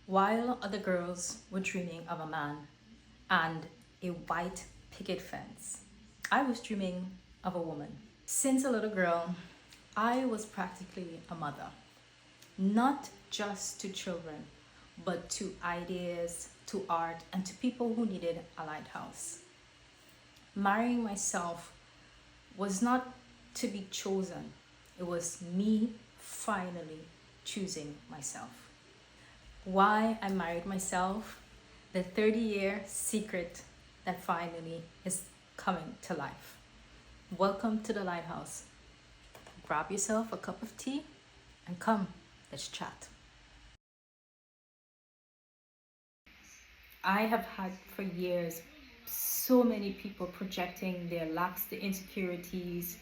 While other girls were dreaming of a man and a white picket fence, I was dreaming of a woman. Since a little girl, I was practically a mother, not just to children, but to ideas, to art, and to people who needed a lighthouse. Marrying myself was not to be chosen, it was me finally choosing myself. Why I married myself, the 30-year secret that finally is coming to life. Welcome to the Lighthouse. Grab yourself a cup of tea and come, let's chat. I have had for years so many people projecting their lacks, their insecurities,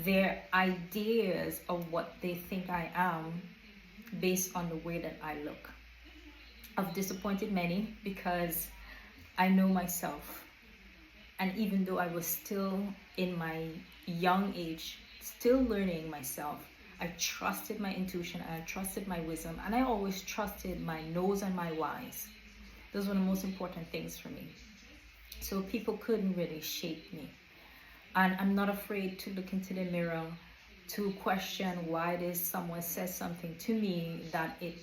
their ideas of what they think I am based on the way that I look. I've disappointed many because I know myself. And even though I was still in my young age, still learning myself, I trusted my intuition and I trusted my wisdom, and I always trusted my nose and my whys. Those were the most important things for me. So people couldn't really shape me. And I'm not afraid to look into the mirror to question why it is someone says something to me that it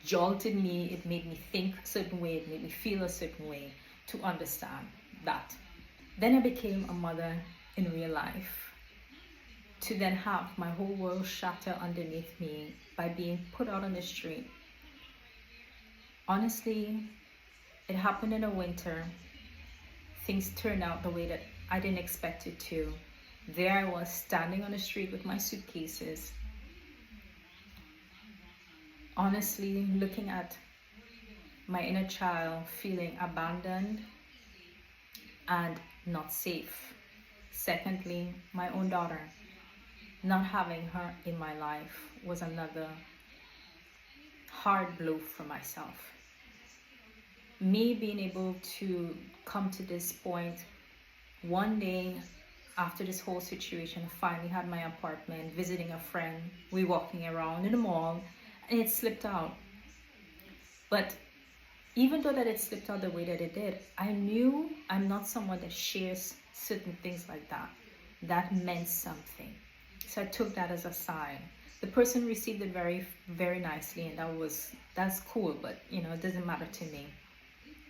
jolted me, it made me think a certain way, it made me feel a certain way, to understand that. Then I became a mother in real life, to then have my whole world shatter underneath me by being put out on the street. Honestly, it happened in the winter. Things turned out the way that I didn't expect it to. There I was standing on the street with my suitcases, honestly looking at my inner child feeling abandoned and not safe. Secondly, my own daughter, not having her in my life was another hard blow for myself. Me being able to come to this point one day after this whole situation, I finally had my apartment, visiting a friend, we walking around in the mall, and it slipped out. But even though that it slipped out the way that it did, I knew I'm not someone that shares certain things like that. That meant something. So I took that as a sign. The person received it very, very nicely, and that's cool, but it doesn't matter to me.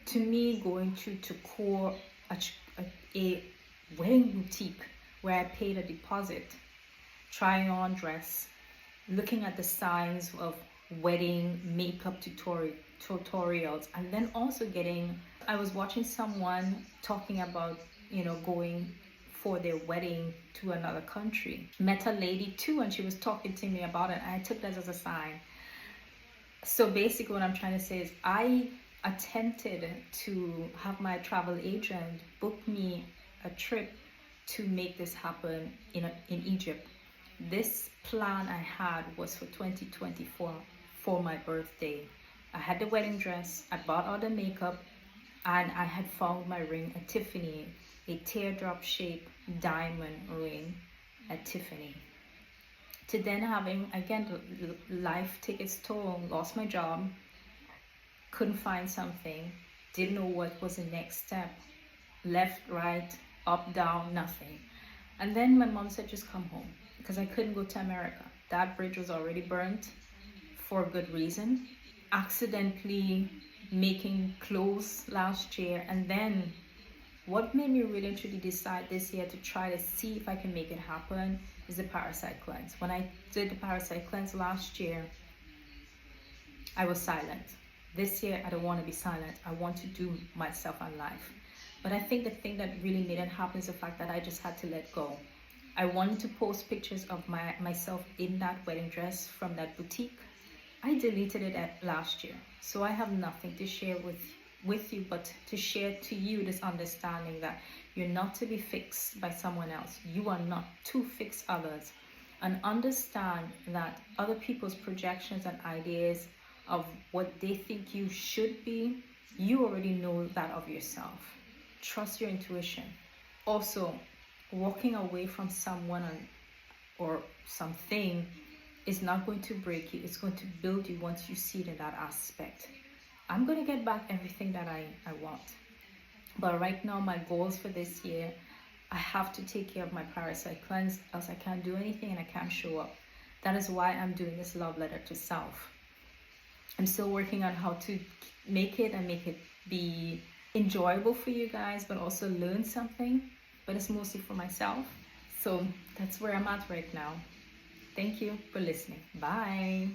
To me, going to core a wedding boutique where I paid a deposit, trying on dress, looking at the signs of wedding makeup tutorials, and then also I was watching someone talking about going for their wedding to another country. Met a lady too, and she was talking to me about it, and I took that as a sign. So basically what I'm trying to say is I attempted to have my travel agent book me a trip to make this happen in Egypt. This plan I had was for 2024 for my birthday. I had the wedding dress, I bought all the makeup, and I had found my ring at Tiffany, a teardrop shaped diamond ring at Tiffany. To then having, again, life take its toll, lost my job, couldn't find something, didn't know what was the next step, left, right, up, down, nothing. And then my mom said, just come home, because I couldn't go to America. That bridge was already burnt for a good reason. Accidentally making clothes last year, and then what made me really truly decide this year to try to see if I can make it happen is the parasite cleanse. When I did the parasite cleanse last year, I was silent. This year, I don't want to be silent. I want to do myself and life. But I think the thing that really made it happen is the fact that I just had to let go. I wanted to post pictures of myself in that wedding dress from that boutique. I deleted it last year. So I have nothing to share with you, but to share to you this understanding that you're not to be fixed by someone else. You are not to fix others. And understand that other people's projections and ideas of what they think you should be, you already know that of yourself. Trust your intuition. Also, walking away from someone or something is not going to break you. It's going to build you once you see it in that aspect. I'm going to get back everything that I want. But right now, my goals for this year, I have to take care of my parasite cleanse, else I can't do anything and I can't show up. That is why I'm doing this love letter to self. I'm still working on how to make it and make it be enjoyable for you guys, but also learn something. But it's mostly for myself. So that's where I'm at right now. Thank you for listening. Bye.